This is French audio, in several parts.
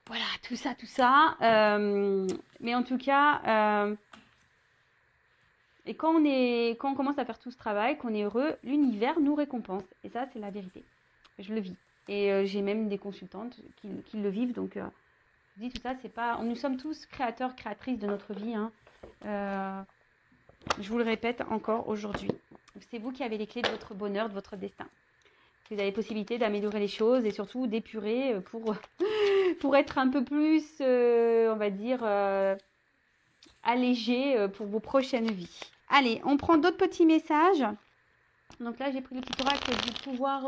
Voilà, tout ça, tout ça. Mais en tout cas, et quand on commence à faire tout ce travail, qu'on est heureux, l'univers nous récompense. Et ça, c'est la vérité. Je le vis. Et j'ai même des consultantes qui le vivent. Donc, je dis tout ça, c'est pas. Nous sommes tous créateurs, créatrices de notre vie. Hein. Euh, je vous le répète encore aujourd'hui. C'est vous qui avez les clés de votre bonheur, de votre destin. Vous avez possibilité d'améliorer les choses et surtout d'épurer pour être un peu plus, on va dire, allégé pour vos prochaines vies. Allez, on prend d'autres petits messages. Donc là, j'ai pris le petit oracle du pouvoir,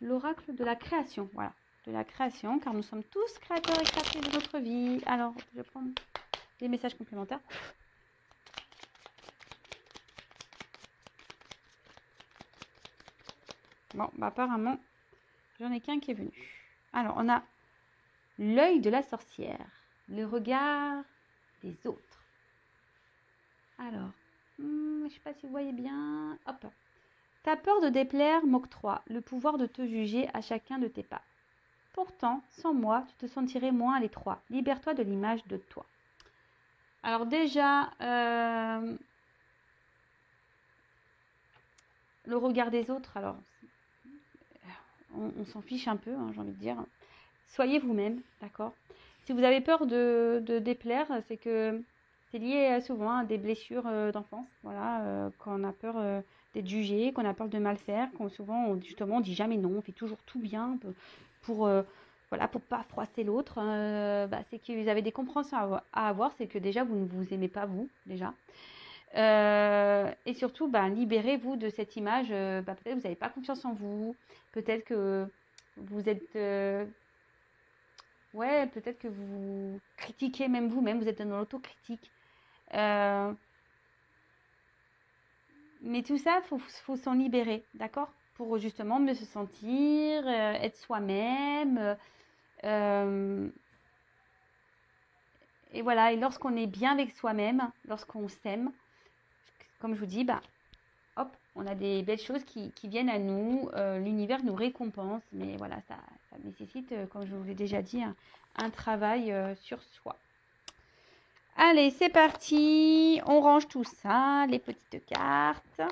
l'oracle de la création. Voilà, de la création, car nous sommes tous créateurs et créatrices de notre vie. Alors, je vais prendre des messages complémentaires. Bon, bah apparemment, j'en ai qu'un qui est venu. Alors, on a l'œil de la sorcière, le regard des autres. Alors, je ne sais pas si vous voyez bien. Hop. Ta peur de déplaire m'octroie le pouvoir de te juger à chacun de tes pas. Pourtant, sans moi, tu te sentirais moins à l'étroit. Libère-toi de l'image de toi. Alors déjà, le regard des autres, alors, on s'en fiche un peu, hein, j'ai envie de dire. Soyez vous-même, d'accord? Si vous avez peur de déplaire, c'est que c'est lié souvent à des blessures d'enfance. Voilà, quand on a peur d'être jugé, qu'on a peur de mal faire, quand souvent, justement, on dit jamais non, on fait toujours tout bien pour voilà, pour pas froisser l'autre. C'est que vous avez des compréhensions à avoir, c'est que déjà, vous ne vous aimez pas vous, déjà. Et surtout, libérez-vous de cette image. Peut-être que vous n'avez pas confiance en vous. Peut-être que vous êtes ouais, peut-être que vous critiquez même vous-même, vous êtes dans l'autocritique. Euh, mais tout ça, faut s'en libérer, d'accord? Pour justement mieux se sentir, être soi-même. euh, et voilà, et lorsqu'on est bien avec soi-même, lorsqu'on s'aime, comme je vous dis, hop, on a des belles choses qui viennent à nous. L'univers nous récompense, mais voilà, ça nécessite, comme je vous l'ai déjà dit, un travail sur soi. Allez, c'est parti. On range tout ça, les petites cartes.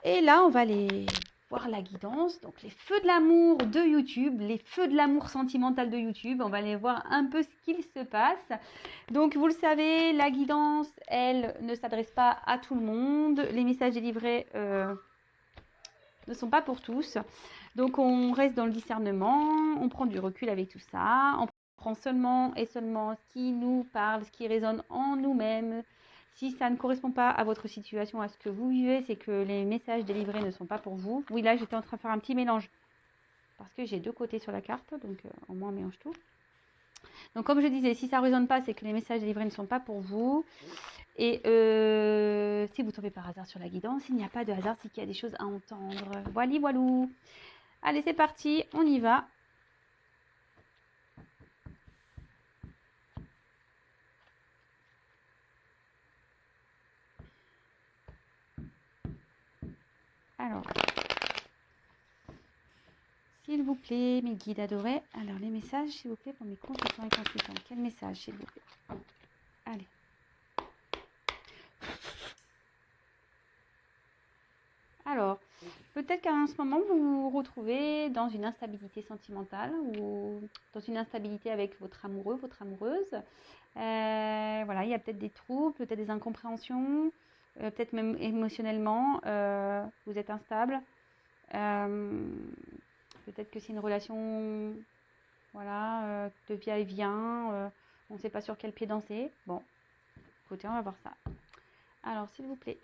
Et là, on va aller voir la guidance. Donc, les feux de l'amour de YouTube, les feux de l'amour sentimental de YouTube. On va aller voir un peu ce qu'il se passe. Donc, vous le savez, la guidance, elle, ne s'adresse pas à tout le monde. Les messages délivrés ne sont pas pour tous. Donc, on reste dans le discernement. On prend du recul avec tout ça. On prend seulement et seulement ce qui nous parle, ce qui résonne en nous-mêmes. Si ça ne correspond pas à votre situation, à ce que vous vivez, c'est que les messages délivrés ne sont pas pour vous. Oui, là, j'étais en train de faire un petit mélange parce que j'ai deux côtés sur la carte, donc au moins on mélange tout. Donc, comme je disais, si ça ne résonne pas, c'est que les messages délivrés ne sont pas pour vous. Et si vous tombez par hasard sur la guidance, il n'y a pas de hasard, c'est qu'il y a des choses à entendre. Voilà, voilou. Allez, c'est parti, on y va. Alors, s'il vous plaît, mes guides adorés. Alors, les messages, s'il vous plaît, pour mes consultants et consultants. Quel message, s'il vous plaît? Allez. Alors, peut-être qu'à ce moment, vous vous retrouvez dans une instabilité sentimentale ou dans une instabilité avec votre amoureux, votre amoureuse. Voilà, il y a peut-être des troubles, peut-être des incompréhensions, peut-être même émotionnellement, vous êtes instable. Peut-être que c'est une relation, voilà, de va-et-vient. On ne sait pas sur quel pied danser. Bon, écoutez, on va voir ça. Alors, s'il vous plaît.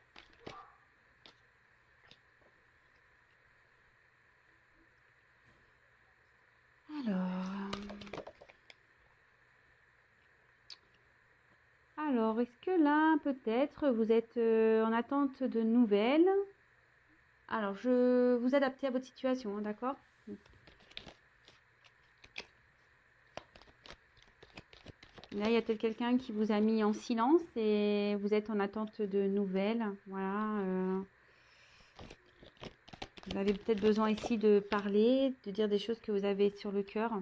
Alors, est-ce que là, peut-être, vous êtes en attente de nouvelles? Alors, je vous adapter à votre situation, hein, d'accord? Là, il y a peut-être quelqu'un qui vous a mis en silence et vous êtes en attente de nouvelles. Voilà. Vous avez peut-être besoin ici de parler, de dire des choses que vous avez sur le cœur.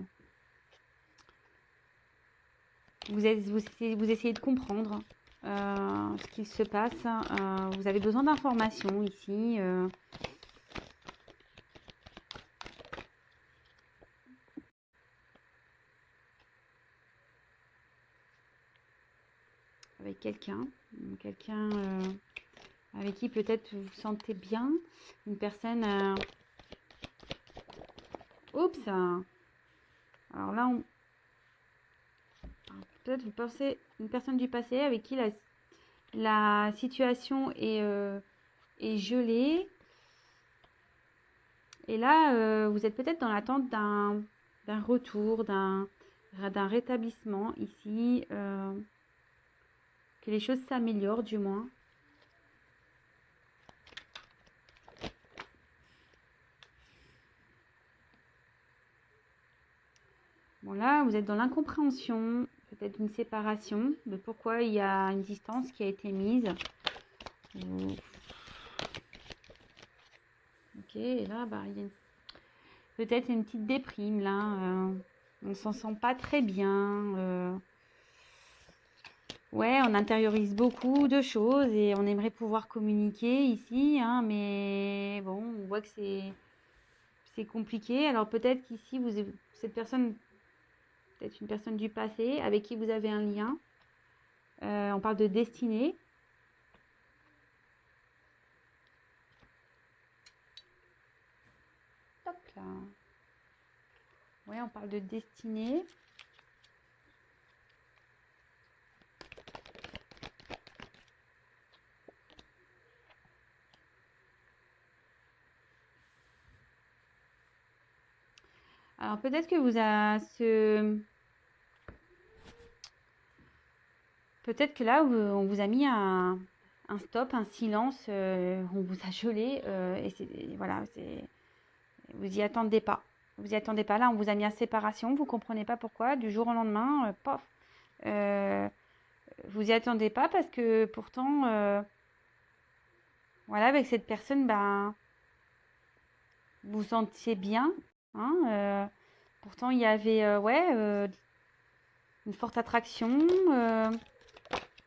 Vous essayez de comprendre ce qu'il se passe. Vous avez besoin d'informations ici. Avec quelqu'un avec qui peut-être vous vous sentez bien. Une personne... Oups. Alors là, peut-être vous pensez une personne du passé avec qui la situation est gelée. Et là, vous êtes peut-être dans l'attente d'un retour, d'un rétablissement ici. Que les choses s'améliorent du moins. Bon là, vous êtes dans l'incompréhension, peut-être une séparation, de pourquoi il y a une distance qui a été mise. Ok, et là, bah, il y a peut-être une petite déprime là. On ne s'en sent pas très bien. Ouais, on intériorise beaucoup de choses et on aimerait pouvoir communiquer ici, hein, mais bon, on voit que c'est compliqué. Alors peut-être qu'ici, cette personne, peut-être une personne du passé avec qui vous avez un lien. On parle de destinée. Hop là. Ouais, on parle de destinée. Alors peut-être que peut-être que là, on vous a mis un stop, un silence, on vous a gelé, voilà, vous y attendez pas. Vous y attendez pas. Là, on vous a mis en séparation, vous comprenez pas pourquoi. Du jour au lendemain, pof. Vous y attendez pas parce que pourtant, voilà, avec cette personne, ben, vous vous sentiez bien, hein. Pourtant, il y avait, une forte attraction,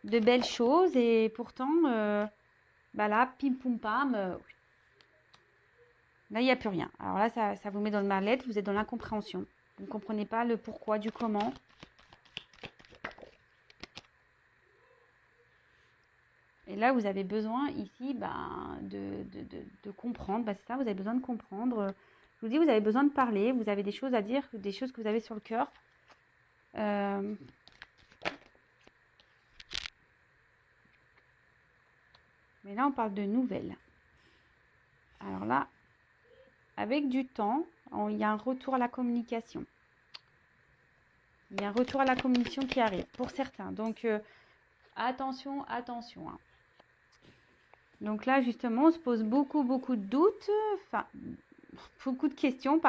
de belles choses et pourtant, bah là, pim poum pam, là, il n'y a plus rien. Alors là, ça vous met dans le mal-être, vous êtes dans l'incompréhension. Vous ne comprenez pas le pourquoi du comment. Et là, vous avez besoin ici de comprendre. Bah, c'est ça, vous avez besoin de comprendre. Je vous dis, vous avez besoin de parler. Vous avez des choses à dire, des choses que vous avez sur le cœur. Mais là, on parle de nouvelles. Alors là, avec du temps, il y a un retour à la communication. Il y a un retour à la communication qui arrive pour certains. Donc, attention, attention. Hein. Donc là, justement, on se pose beaucoup de doutes. Enfin, beaucoup de questions.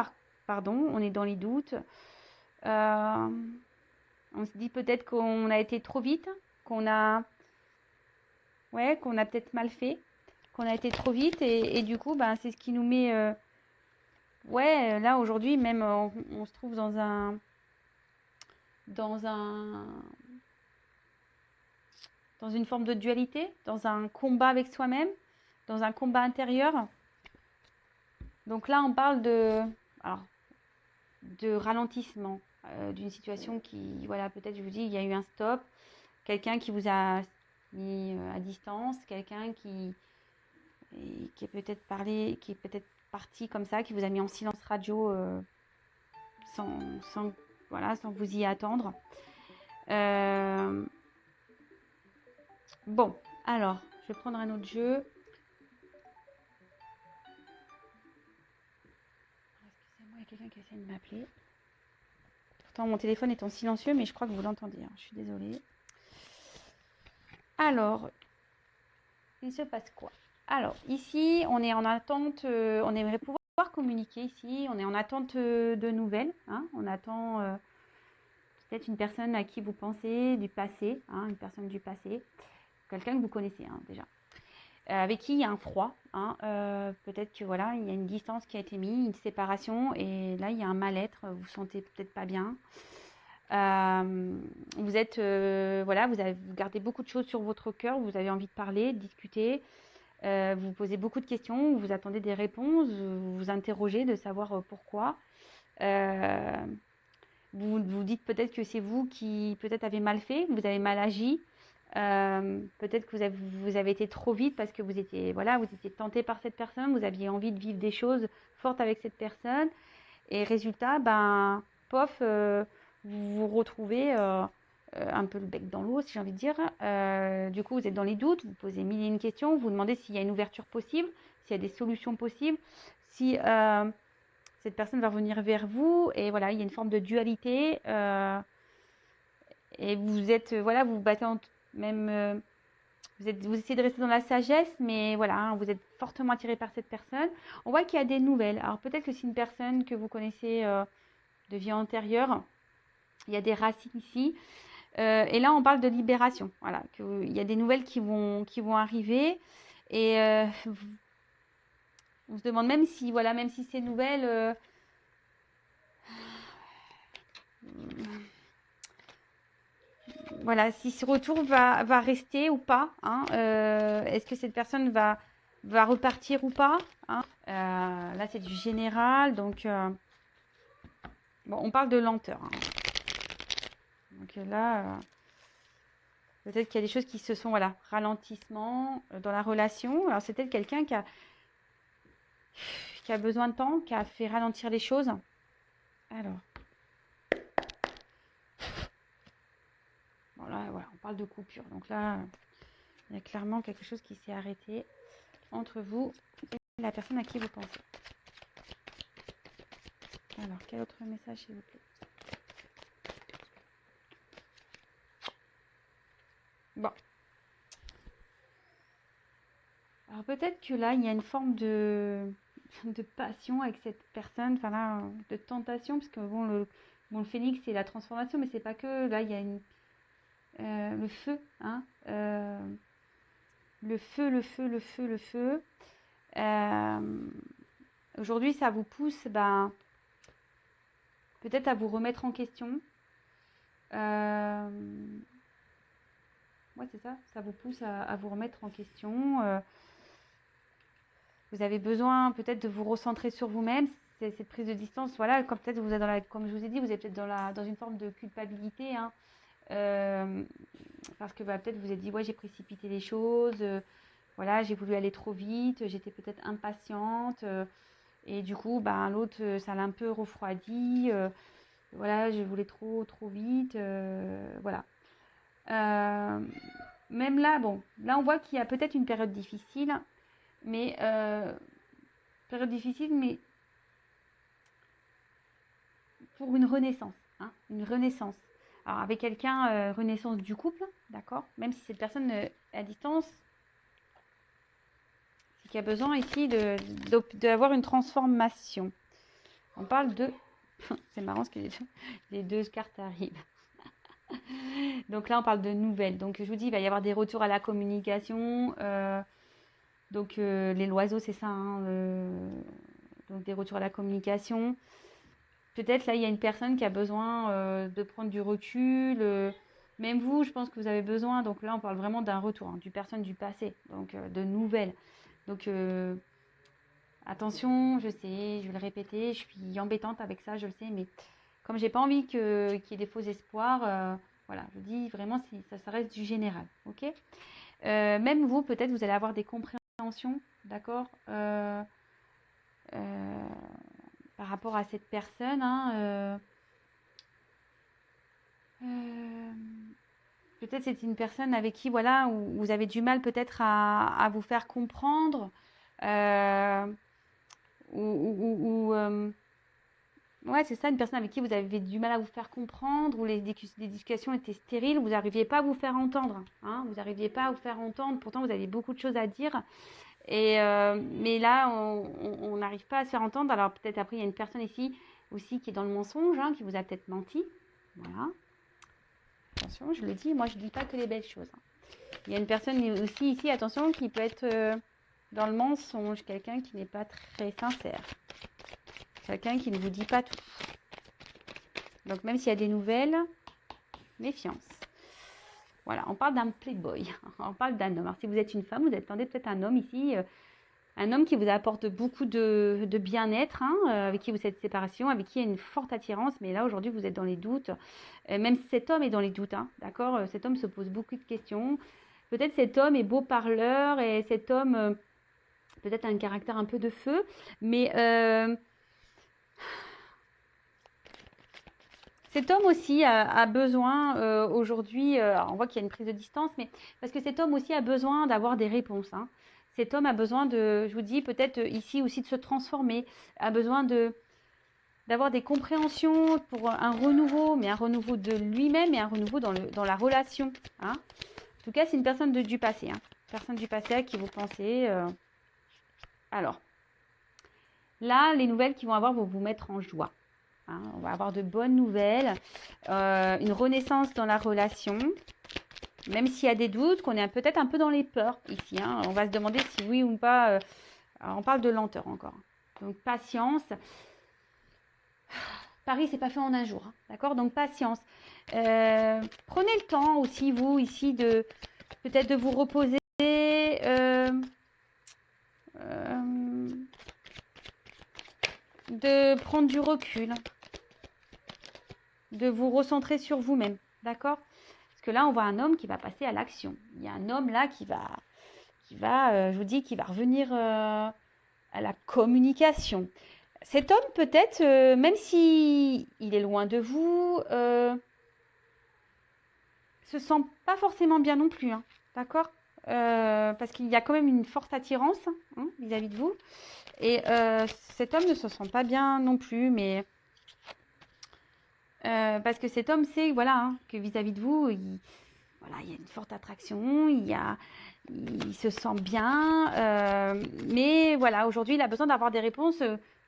Pardon, on est dans les doutes. On se dit peut-être qu'on a été trop vite, qu'on a peut-être mal fait, qu'on a été trop vite. Et du coup, ben, c'est ce qui nous met... là, aujourd'hui, même, on se trouve dans une forme de dualité, dans un combat avec soi-même, dans un combat intérieur. Donc là, on parle de ralentissement d'une situation qui, voilà, peut-être je vous dis, il y a eu un stop, quelqu'un qui vous a mis à distance, quelqu'un qui est peut-être parti comme ça, qui vous a mis en silence radio sans vous y attendre. Bon, alors, je vais prendre un autre jeu. Excusez-moi, il y a quelqu'un qui essaie de m'appeler. Pourtant, mon téléphone est en silencieux, mais je crois que vous l'entendez. Hein. Je suis désolée. Alors, il se passe quoi? Alors, ici, on est en attente, on aimerait pouvoir communiquer ici, on est en attente de nouvelles. Hein. On attend peut-être une personne à qui vous pensez du passé, hein, une personne du passé, quelqu'un que vous connaissez hein, déjà. avec qui il y a un froid. Hein, peut-être que voilà, il y a une distance qui a été mise, une séparation, et là il y a un mal-être, vous vous sentez peut-être pas bien. Vous êtes, voilà, vous gardez beaucoup de choses sur votre cœur, vous avez envie de parler, de discuter, vous posez beaucoup de questions, vous attendez des réponses, vous vous interrogez de savoir pourquoi. Euh, vous dites peut-être que c'est vous qui peut-être avez mal fait, vous avez mal agi. Peut-être que vous avez été trop vite parce que vous étiez, voilà, vous étiez tenté par cette personne, vous aviez envie de vivre des choses fortes avec cette personne. Et résultat, ben, pof, vous vous retrouvez un peu le bec dans l'eau, si j'ai envie de dire. Du coup, vous êtes dans les doutes, vous posez mille et une questions, vous vous demandez s'il y a une ouverture possible, s'il y a des solutions possibles, si cette personne va revenir vers vous. Et voilà, il y a une forme de dualité. Et vous êtes, voilà, vous vous battez même. Vous essayez de rester dans la sagesse, mais voilà, hein, vous êtes fortement attiré par cette personne. On voit qu'il y a des nouvelles. Alors peut-être que c'est une personne que vous connaissez de vie antérieure. Il y a des racines ici. Et là, on parle de libération. Voilà, il y a des nouvelles qui vont arriver. Et on se demande même si, voilà, même si ces nouvelles... voilà, si ce retour va rester ou pas. Hein, est-ce que cette personne va repartir ou pas, hein. Là, c'est du général. Donc, bon, on parle de lenteur. Hein. Donc là, peut-être qu'il y a des choses qui se sont, voilà, ralentissement dans la relation. Alors, c'est peut-être quelqu'un qui a besoin de temps, qui a fait ralentir les choses. Alors, bon, là, voilà, on parle de coupure. Donc là, il y a clairement quelque chose qui s'est arrêté entre vous et la personne à qui vous pensez. Alors, quel autre message, s'il vous plaît? Bon. Alors, peut-être que là, il y a une forme de passion avec cette personne, enfin là, de tentation, parce que bon, le phénix, c'est la transformation, mais c'est pas que. Là, il y a le feu, hein. Le feu, le feu, le feu, le feu. Aujourd'hui, ça vous pousse, ben, peut-être à vous remettre en question. Ouais, c'est ça. Ça vous pousse à vous remettre en question. Vous avez besoin peut-être de vous recentrer sur vous-même. Cette prise de distance, voilà, comme peut-être vous êtes comme je vous ai dit, vous êtes peut-être dans une forme de culpabilité, hein, parce que bah, peut-être vous vous êtes dit, ouais, j'ai précipité les choses, voilà, j'ai voulu aller trop vite, j'étais peut-être impatiente, et du coup, bah, l'autre, ça l'a un peu refroidi, voilà, je voulais trop vite, voilà. Même là, bon, là on voit qu'il y a peut-être une période difficile, mais pour une renaissance, hein, une renaissance. Alors avec quelqu'un, renaissance du couple, d'accord. Même si cette personne est à distance, c'est qu'il y a besoin ici d'avoir une transformation. On parle de, c'est marrant parce que les deux cartes arrivent. Donc là, on parle de nouvelles. Donc je vous dis, il va y avoir des retours à la communication. Donc les loiseaux, c'est ça. Hein, donc des retours à la communication. Peut-être là, il y a une personne qui a besoin de prendre du recul. Même vous, je pense que vous avez besoin. Donc là, on parle vraiment d'un retour, hein, du personne du passé. Donc de nouvelles. Donc attention, je sais, je vais le répéter. Je suis embêtante avec ça, je le sais. Mais comme j'ai pas envie qu'il y ait des faux espoirs, voilà, je dis vraiment, si ça reste du général. Ok. Même vous, peut-être, vous allez avoir des compréhensions, d'accord, par rapport à cette personne. Hein, peut-être c'est une personne avec qui, voilà, où vous avez du mal peut-être à vous faire comprendre. Ouais, c'est ça, une personne avec qui vous avez du mal à vous faire comprendre, où les discussions étaient stériles, vous n'arriviez pas à vous faire entendre. Hein, vous n'arriviez pas à vous faire entendre, pourtant vous avez beaucoup de choses à dire. Mais là, on n'arrive pas à se faire entendre. Alors peut-être après, il y a une personne ici aussi qui est dans le mensonge, hein, qui vous a peut-être menti. Voilà. Attention, je le dis, moi je ne dis pas que les belles choses. Hein. Il y a une personne aussi ici, attention, qui peut être dans le mensonge, quelqu'un qui n'est pas très sincère, quelqu'un qui ne vous dit pas tout. Donc même s'il y a des nouvelles, méfiance. Voilà, on parle d'un playboy, on parle d'un homme. Alors si vous êtes une femme, vous attendez peut-être un homme ici, un homme qui vous apporte beaucoup de bien-être, hein, avec qui vous êtes séparation, avec qui il y a une forte attirance, mais là aujourd'hui vous êtes dans les doutes. Même si cet homme est dans les doutes, hein, d'accord, cet homme se pose beaucoup de questions. Peut-être cet homme est beau parleur et cet homme peut-être a un caractère un peu de feu, mais cet homme aussi a besoin aujourd'hui, on voit qu'il y a une prise de distance, mais parce que cet homme aussi a besoin d'avoir des réponses, hein. Cet homme a besoin de, je vous dis, peut-être ici aussi de se transformer, a besoin d'avoir des compréhensions pour un renouveau, mais un renouveau de lui-même et un renouveau dans la relation, hein. En tout cas, c'est une personne du passé, hein. Personne du passé à qui vous pensez. Alors, là, les nouvelles qu'ils vont avoir vont vous mettre en joie. Hein, on va avoir de bonnes nouvelles, une renaissance dans la relation, même s'il y a des doutes, qu'on est peut-être un peu dans les peurs ici, hein. On va se demander si oui ou pas, on parle de lenteur encore. Donc patience. Paris, c'est pas fait en un jour, hein, d'accord? Donc patience. Prenez le temps aussi, vous, ici, de peut-être de vous reposer, de prendre du recul, de vous recentrer sur vous-même, d'accord? Parce que là, on voit un homme qui va passer à l'action. Il y a un homme là qui va je vous dis, qui va revenir à la communication. Cet homme, peut-être, même si il est loin de vous, se sent pas forcément bien non plus, hein, d'accord? Parce qu'il y a quand même une forte attirance, hein, vis-à-vis de vous. Et cet homme ne se sent pas bien non plus, mais parce que cet homme sait, voilà, hein, que vis-à-vis de vous, voilà, il y a une forte attraction, il se sent bien, mais voilà, aujourd'hui, il a besoin d'avoir des réponses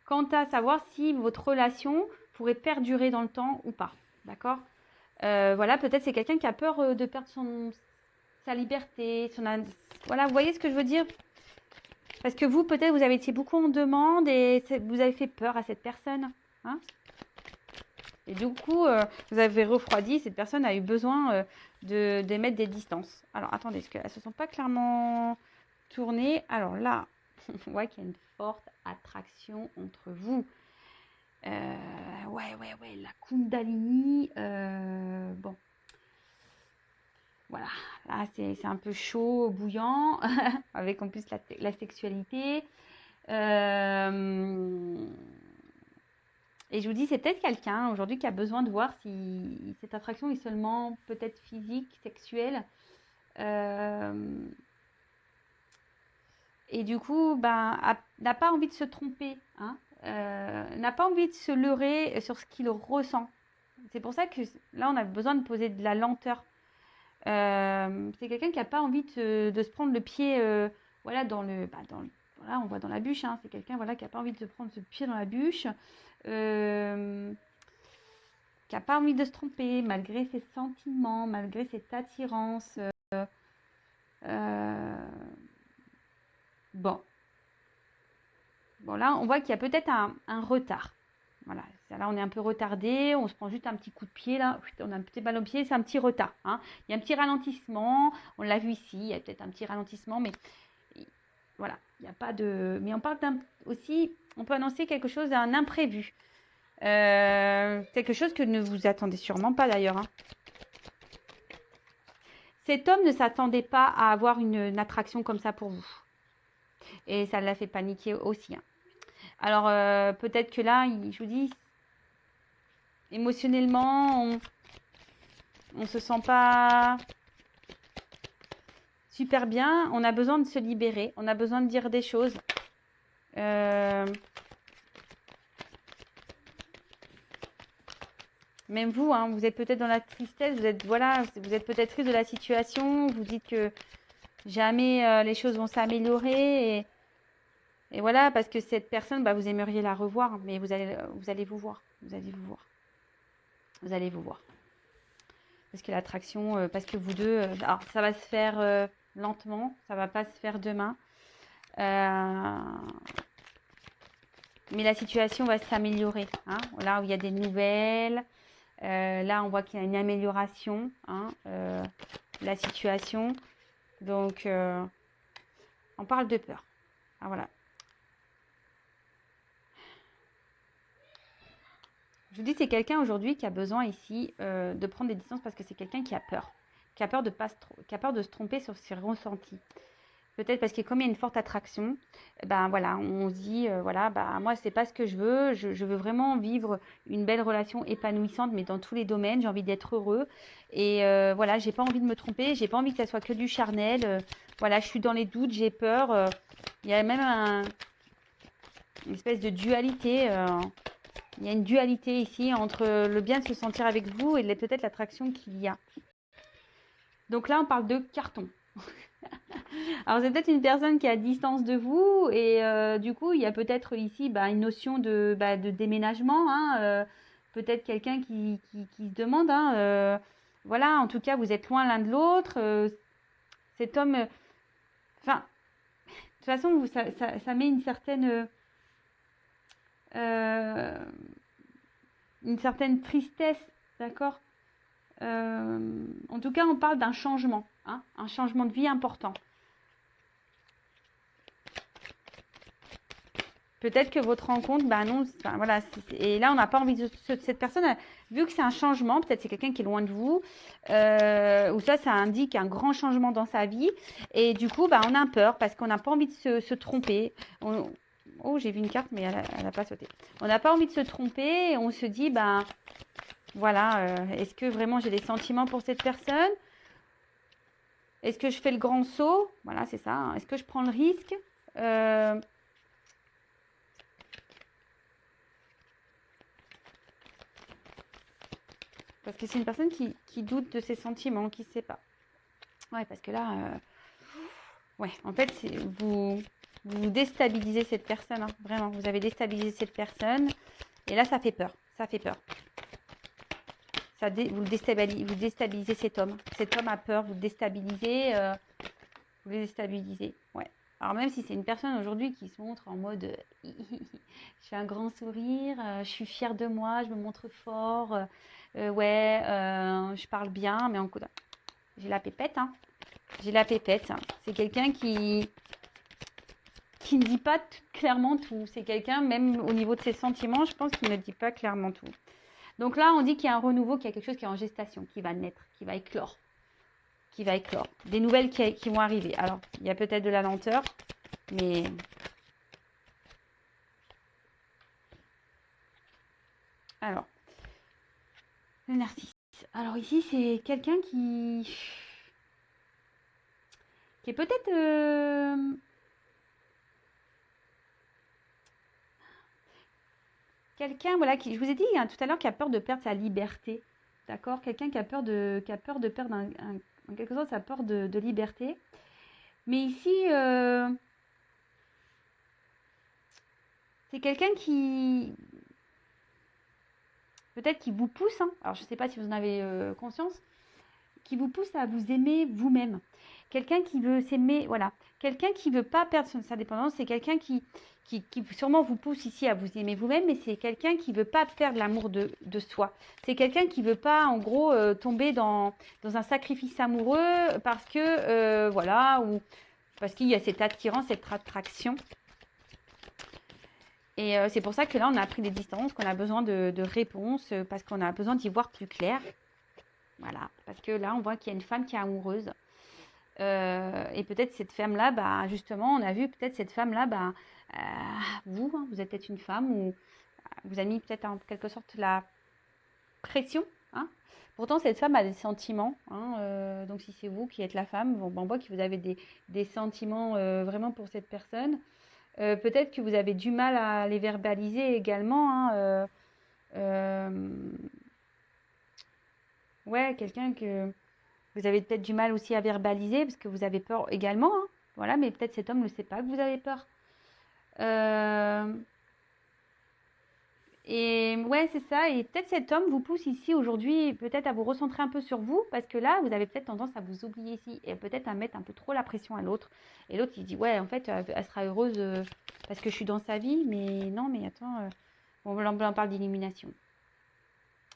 quant à savoir si votre relation pourrait perdurer dans le temps ou pas, d'accord? Voilà, peut-être c'est quelqu'un qui a peur de perdre sa liberté, voilà, vous voyez ce que je veux dire? Parce que vous, peut-être, vous avez été beaucoup en demande et vous avez fait peur à cette personne, hein? Et du coup, vous avez refroidi, cette personne a eu besoin de mettre des distances. Alors, attendez, est-ce qu'elles ne se sont pas clairement tournées? Alors là, on voit qu'il y a une forte attraction entre vous. Ouais, la Kundalini. Bon, voilà, là, c'est un peu chaud, bouillant, avec en plus la sexualité. Et je vous dis, c'est peut-être quelqu'un aujourd'hui qui a besoin de voir si cette attraction est seulement peut-être physique, sexuelle. Et du coup, n'a pas envie de se tromper, hein, n'a pas envie de se leurrer sur ce qu'il ressent. C'est pour ça que là, on a besoin de poser de la lenteur. C'est quelqu'un qui n'a pas envie de se prendre le pied voilà, voilà, on voit dans la bûche, hein, c'est quelqu'un voilà, qui n'a pas envie de se prendre ce pied dans la bûche. Qui n'a pas envie de se tromper, malgré ses sentiments, malgré cette attirance. Bon. Bon, là, on voit qu'il y a peut-être un retard. Voilà, là, on est un peu retardé, on se prend juste un petit coup de pied, là, on a un petit ballon au pied, c'est un petit retard, hein. Il y a un petit ralentissement, on l'a vu ici, il y a peut-être un petit ralentissement, mais voilà, il n'y a pas de... Mais on parle aussi, on peut annoncer quelque chose d'un imprévu. Quelque chose que ne vous attendez sûrement pas d'ailleurs, hein. Cet homme ne s'attendait pas à avoir une attraction comme ça pour vous. Et ça l'a fait paniquer aussi, hein. Alors, peut-être que là, je vous dis, émotionnellement, on ne se sent pas super bien. On a besoin de se libérer. On a besoin de dire des choses. Même vous, hein, vous êtes peut-être dans la tristesse. Vous êtes peut-être triste de la situation. Vous dites que jamais les choses vont s'améliorer. Et voilà, parce que cette personne, vous aimeriez la revoir, mais vous allez vous voir. Vous allez vous voir. Parce que l'attraction, parce que vous deux, alors ça va se faire lentement, ça va pas se faire demain. Mais la situation va s'améliorer. Hein. Là où il y a des nouvelles, là on voit qu'il y a une amélioration, hein, la situation. Donc on parle de peur. Ah, voilà. Je vous dis, c'est quelqu'un aujourd'hui qui a besoin ici de prendre des distances parce que c'est quelqu'un qui a peur de pas qui a peur de se tromper sur ses ressentis. Peut-être parce que comme il y a une forte attraction, ben voilà, on se dit, voilà, bah moi c'est pas ce que je veux. Je veux vraiment vivre une belle relation épanouissante, mais dans tous les domaines. J'ai envie d'être heureux et voilà, j'ai pas envie de me tromper. J'ai pas envie que ça soit que du charnel. Voilà, je suis dans les doutes, j'ai peur. Il y a même une espèce de dualité. Il y a une dualité ici entre le bien de se sentir avec vous et peut-être l'attraction qu'il y a. Donc là, on parle de carton. Alors, c'est peut-être une personne qui est à distance de vous et du coup, il y a peut-être ici une notion de déménagement. Hein, peut-être quelqu'un qui se demande. Hein, voilà, en tout cas, vous êtes loin l'un de l'autre. Cet homme... Enfin, de toute façon, ça met une certaine tristesse, d'accord. En tout cas, on parle d'un changement, hein, un changement de vie important. Peut-être que votre rencontre, non, voilà, et là, on n'a pas envie de cette personne, vu que c'est un changement, peut-être c'est quelqu'un qui est loin de vous, ou ça indique un grand changement dans sa vie, et du coup, on a peur parce qu'on n'a pas envie de se tromper. Oh, j'ai vu une carte, mais elle n'a pas sauté. On n'a pas envie de se tromper, et on se dit, voilà, est-ce que vraiment j'ai des sentiments pour cette personne? Est-ce que je fais le grand saut? Voilà, c'est ça. Hein. Est-ce que je prends le risque? Parce que c'est une personne qui doute de ses sentiments, qui ne sait pas. Ouais, parce que là, ouais, en fait, vous déstabilisez cette personne. Hein, vraiment, vous avez déstabilisé cette personne. Et là, ça fait peur. Ça fait peur. Vous déstabilisez cet homme. Cet homme a peur, vous le déstabilisez. Vous le déstabilisez. Ouais. Alors même si c'est une personne aujourd'hui qui se montre en mode je fais un grand sourire, je suis fière de moi, je me montre fort, ouais, je parle bien, mais en coup, j'ai la pépette, hein. J'ai la pépette. Hein. C'est quelqu'un qui ne dit pas clairement tout. C'est quelqu'un, même au niveau de ses sentiments, je pense qu'il ne dit pas clairement tout. Donc là, on dit qu'il y a un renouveau, qu'il y a quelque chose qui est en gestation, qui va naître, qui va éclore. Des nouvelles qui vont arriver. Alors, il y a peut-être de la lenteur, mais... Alors, le narcisse. Alors ici, c'est quelqu'un qui est peut-être... quelqu'un, voilà, je vous ai dit hein, tout à l'heure, qui a peur de perdre sa liberté. D'accord. Quelqu'un qui a peur de perdre, en quelque sorte, sa peur de liberté. Mais ici, c'est quelqu'un qui... Peut-être qui vous pousse, hein, alors je ne sais pas si vous en avez conscience, qui vous pousse à vous aimer vous-même. Quelqu'un qui veut s'aimer, voilà. Quelqu'un qui ne veut pas perdre sa dépendance, c'est quelqu'un qui sûrement vous pousse ici à vous aimer vous-même, mais c'est quelqu'un qui ne veut pas perdre l'amour de soi. C'est quelqu'un qui ne veut pas, en gros, tomber dans un sacrifice amoureux parce que, voilà, ou parce qu'il y a cette attirance, cette attraction. Et c'est pour ça que là, on a pris des distances, qu'on a besoin de réponses, parce qu'on a besoin d'y voir plus clair. Voilà, parce que là, on voit qu'il y a une femme qui est amoureuse. Et peut-être cette femme-là, justement, on a vu peut-être cette femme-là, vous, hein, vous êtes peut-être une femme où vous avez mis peut-être en quelque sorte la pression. Hein. Pourtant, cette femme a des sentiments. Hein, donc, si c'est vous qui êtes la femme, on voit que vous avez des sentiments vraiment pour cette personne. Peut-être que vous avez du mal à les verbaliser également. Hein, ouais, quelqu'un que vous avez peut-être du mal aussi à verbaliser parce que vous avez peur également. Hein, voilà, mais peut-être cet homme ne sait pas que vous avez peur. Et ouais, c'est ça. Et peut-être cet homme vous pousse ici aujourd'hui, peut-être à vous recentrer un peu sur vous, parce que là, vous avez peut-être tendance à vous oublier ici et peut-être à mettre un peu trop la pression à l'autre. Et l'autre, il dit, ouais, en fait, elle sera heureuse parce que je suis dans sa vie, mais non, mais attends, on parle d'élimination.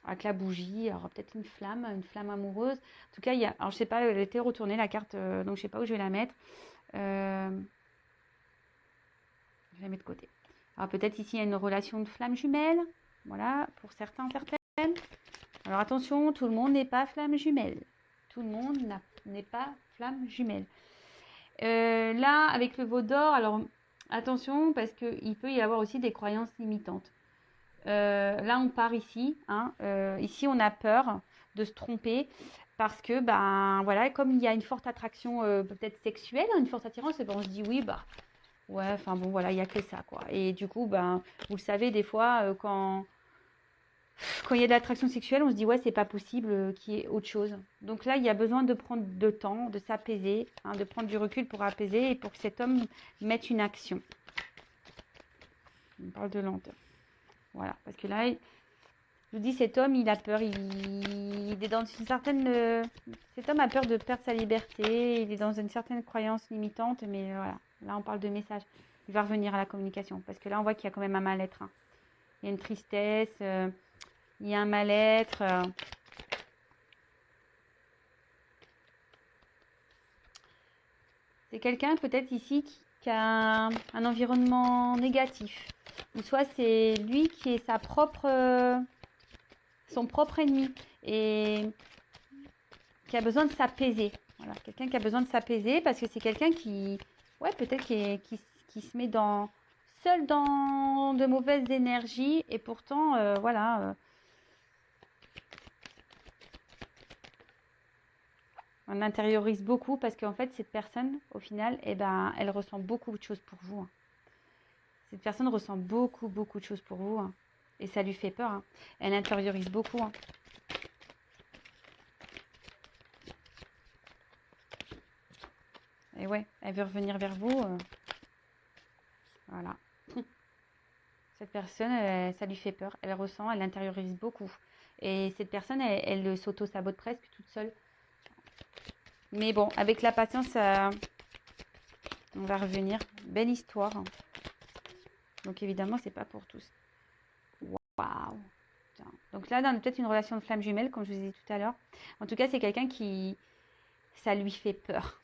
Avec la bougie, alors peut-être une flamme amoureuse. En tout cas, il y a, alors je sais pas, elle était retournée la carte, donc je sais pas où je vais la mettre. Je vais la mettre de côté. Alors peut-être ici, il y a une relation de flamme jumelle. Voilà, pour certains, certaines. Alors attention, tout le monde n'est pas flamme jumelle. Tout le monde n'est pas flamme jumelle. Là, avec le veau d'or, alors attention, parce qu'il peut y avoir aussi des croyances limitantes. Là, on part ici. Hein, ici, on a peur de se tromper parce que, ben voilà, comme il y a une forte attraction peut-être sexuelle, hein, une forte attirance, ben, on se dit oui, bah ouais, enfin bon, voilà, il n'y a que ça, quoi. Et du coup, ben, vous le savez, des fois, quand il y a de l'attraction sexuelle, on se dit ouais, c'est pas possible qu'il y ait autre chose. Donc là, il y a besoin de prendre de temps, de s'apaiser, hein, de prendre du recul pour apaiser et pour que cet homme mette une action. On parle de lenteur. Voilà, parce que là, je vous dis, cet homme, il a peur, il est dans une certaine... cet homme a peur de perdre sa liberté, il est dans une certaine croyance limitante, mais voilà, là, on parle de message. Il va revenir à la communication, parce que là, on voit qu'il y a quand même un mal-être. Hein. Il y a une tristesse, il y a un mal-être. C'est quelqu'un peut-être ici qui a un environnement négatif. Ou soit c'est lui qui est son propre ennemi et qui a besoin de s'apaiser. Voilà, quelqu'un qui a besoin de s'apaiser parce que c'est quelqu'un qui, ouais, peut-être qui se met seul dans de mauvaises énergies et pourtant, voilà, on intériorise beaucoup parce qu'en fait, cette personne, au final, eh ben, elle ressent beaucoup de choses pour vous. Hein. Cette personne ressent beaucoup, beaucoup de choses pour vous. Hein. Et ça lui fait peur. Hein. Elle intériorise beaucoup. Hein. Et ouais, elle veut revenir vers vous. Voilà. Cette personne, ça lui fait peur. Elle ressent, elle intériorise beaucoup. Et cette personne, elle s'auto-sabote presque toute seule. Mais bon, avec la patience, on va revenir. Belle histoire. Hein. Donc évidemment, c'est pas pour tous. Waouh. Donc là, on a peut-être une relation de flamme jumelle, comme je vous ai dit tout à l'heure. En tout cas, c'est quelqu'un qui... Ça lui fait peur.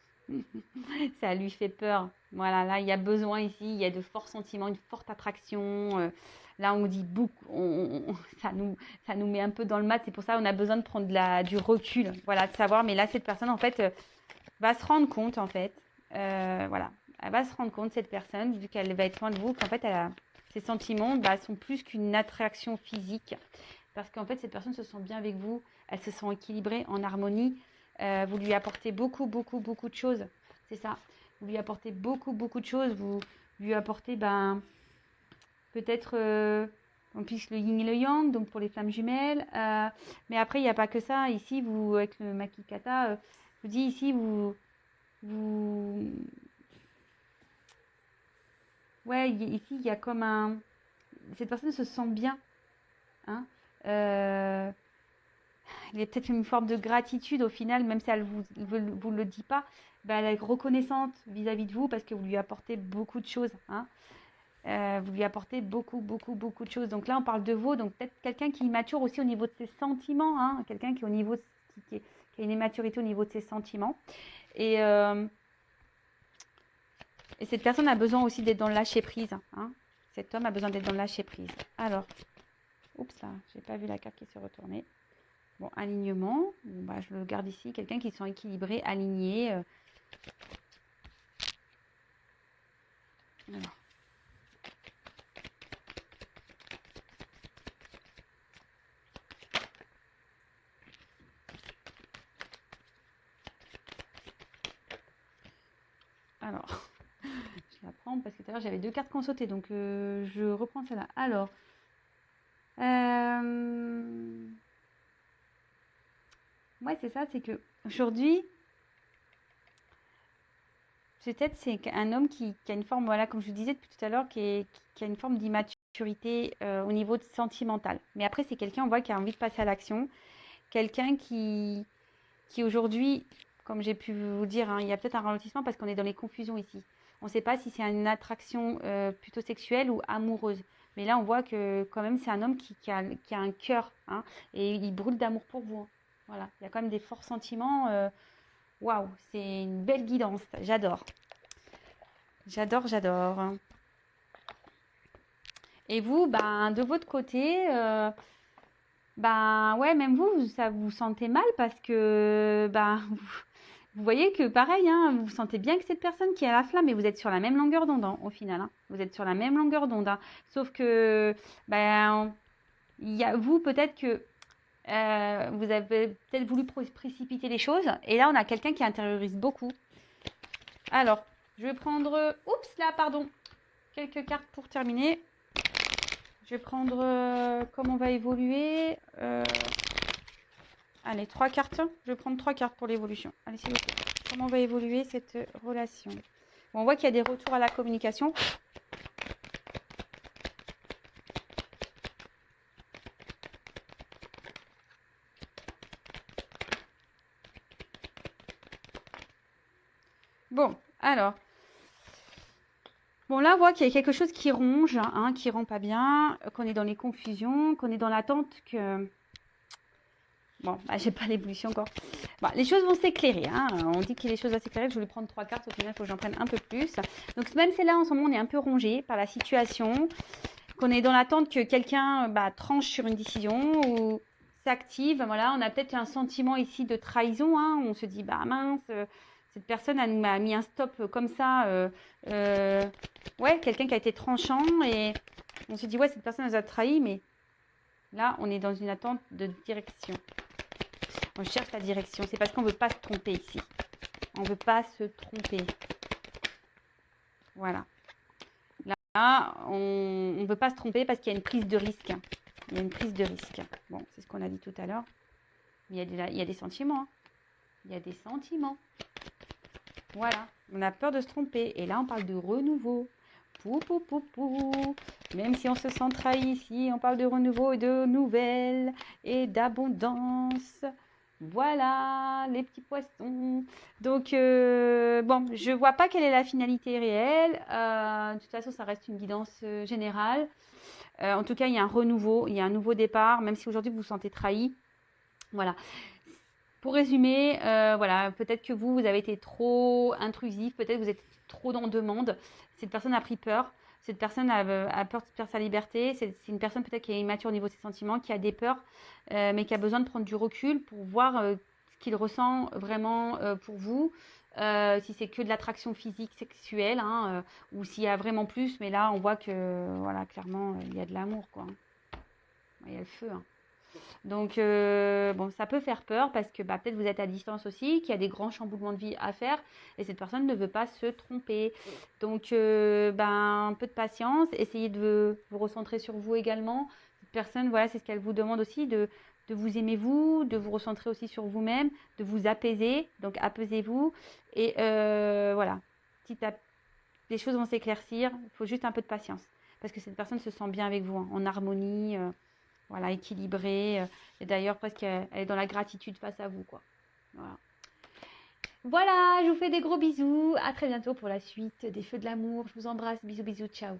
Ça lui fait peur. Voilà, là, il y a besoin ici, il y a de forts sentiments, une forte attraction. Là, on dit beaucoup, ça nous met un peu dans le mat. C'est pour ça qu'on a besoin de prendre du recul, voilà, de savoir. Mais là, cette personne, en fait, va se rendre compte, en fait. Voilà, elle va se rendre compte, cette personne, vu qu'elle va être loin de vous, qu'en fait, ses sentiments sont plus qu'une attraction physique. Parce qu'en fait, cette personne se sent bien avec vous, elle se sent équilibrée, en harmonie. Vous lui apportez beaucoup, beaucoup, beaucoup de choses. C'est ça. Vous lui apportez beaucoup, beaucoup de choses. Vous lui apportez, peut-être, en plus, le yin et le yang, donc pour les flammes jumelles. Mais après, il n'y a pas que ça. Ici, vous, avec le makikata, je vous dis ici, ouais, ici, il y a comme un... Cette personne se sent bien. Hein. Il y a peut-être une forme de gratitude au final, même si elle vous le dit pas, elle est reconnaissante vis-à-vis de vous parce que vous lui apportez beaucoup de choses. Hein. Vous lui apportez beaucoup, beaucoup, beaucoup de choses. Donc là, on parle de vous, donc peut-être quelqu'un qui est immature aussi au niveau de ses sentiments, hein, quelqu'un qui est qui a une immaturité au niveau de ses sentiments. Et cette personne a besoin aussi d'être dans le lâcher prise. Hein. Cet homme a besoin d'être dans le lâcher prise. Alors, oups, là, j'ai pas vu la carte qui s'est retournée. Bon, alignement, je le garde ici. Quelqu'un qui se sent équilibré, aligné. Alors. Alors, je la prends parce que tout à l'heure j'avais 2 cartes qui ont sauté, donc je reprends celle-là. Alors, ouais, c'est ça, c'est que aujourd'hui, peut-être c'est un homme qui a une forme, voilà, comme je vous disais depuis tout à l'heure, qui a une forme d'immaturité. maturité au niveau sentimental. Mais après, c'est quelqu'un, on voit, qui a envie de passer à l'action. Quelqu'un qui aujourd'hui, comme j'ai pu vous dire, hein, il y a peut-être un ralentissement parce qu'on est dans les confusions ici. On ne sait pas si c'est une attraction plutôt sexuelle ou amoureuse. Mais là, on voit que quand même, c'est un homme qui a un cœur, hein, et il brûle d'amour pour vous. Hein. Voilà, il y a quand même des forts sentiments. Waouh, c'est une belle guidance. J'adore. J'adore, j'adore. Et vous, ben, de votre côté, ben ouais, même vous, ça vous sentez mal parce que ben, vous voyez que pareil, hein, vous sentez bien que cette personne qui a la flamme, et vous êtes sur la même longueur d'onde hein, au final. Hein. Vous êtes sur la même longueur d'onde. Hein. Sauf que ben, il y a vous, peut-être que vous avez peut-être voulu précipiter les choses. Et là, on a quelqu'un qui intériorise beaucoup. Alors, je vais prendre... Oups, là, pardon. Quelques cartes pour terminer. Je vais prendre comment on va évoluer. Allez, 3 cartes. Je vais prendre 3 cartes pour l'évolution. Allez, s'il vous plaît. Comment va évoluer cette relation? Bon, on voit qu'il y a des retours à la communication. Bon, alors. Bon, là, on voit qu'il y a quelque chose qui ronge, hein, qui rend pas bien, qu'on est dans les confusions, qu'on est dans l'attente que... Bon, bah, j'ai pas l'évolution encore. Bon, les choses vont s'éclairer. Hein. On dit que les choses vont s'éclairer. Je voulais prendre 3 cartes. Au final, il faut que j'en prenne un peu plus. Donc, même c'est là, en ce moment, on est un peu rongé par la situation. Qu'on est dans l'attente que quelqu'un tranche sur une décision ou s'active. Voilà, on a peut-être un sentiment ici de trahison. Hein. On se dit, bah mince, cette personne elle m'a mis un stop comme ça. Ouais, quelqu'un qui a été tranchant. Et on se dit, ouais, cette personne nous a trahi. Mais là, on est dans une attente de direction. On cherche la direction. C'est parce qu'on ne veut pas se tromper ici. On ne veut pas se tromper. Voilà. Là, on ne veut pas se tromper parce qu'il y a une prise de risque. Il y a une prise de risque. Bon, c'est ce qu'on a dit tout à l'heure. Mais il y a des sentiments. Hein. Il y a des sentiments. Voilà. On a peur de se tromper. Et là, on parle de renouveau. Pou, pou, pou, pou. Même si on se sent trahi ici, on parle de renouveau et de nouvelles et d'abondance. Voilà, les petits poissons. Donc, bon, je vois pas quelle est la finalité réelle. De toute façon, ça reste une guidance générale. En tout cas, il y a un renouveau, il y a un nouveau départ, même si aujourd'hui vous vous sentez trahi. Voilà. Pour résumer, voilà, peut-être que vous avez été trop intrusif, peut-être que vous êtes trop dans demande. Cette personne a pris peur. Cette personne a peur de perdre sa liberté. C'est une personne peut-être qui est immature au niveau de ses sentiments, qui a des peurs, mais qui a besoin de prendre du recul pour voir ce qu'il ressent vraiment pour vous. Si c'est que de l'attraction physique, sexuelle, hein, ou s'il y a vraiment plus. Mais là, on voit que, voilà, clairement, il y a de l'amour, quoi. Il y a le feu, hein. Donc, bon, ça peut faire peur parce que peut-être vous êtes à distance aussi, qu'il y a des grands chamboulements de vie à faire et cette personne ne veut pas se tromper. Donc, un peu de patience, essayez de vous recentrer sur vous également. Cette personne, voilà, c'est ce qu'elle vous demande aussi, de vous aimer vous, de vous recentrer aussi sur vous-même, de vous apaiser. Donc, apaisez-vous et voilà, les choses vont s'éclaircir. Il faut juste un peu de patience parce que cette personne se sent bien avec vous, hein, en harmonie. Voilà, équilibrée. Et d'ailleurs, presque, elle est dans la gratitude face à vous, quoi. Voilà. Voilà, je vous fais des gros bisous. À très bientôt pour la suite des Feux de l'amour. Je vous embrasse. Bisous, bisous. Ciao.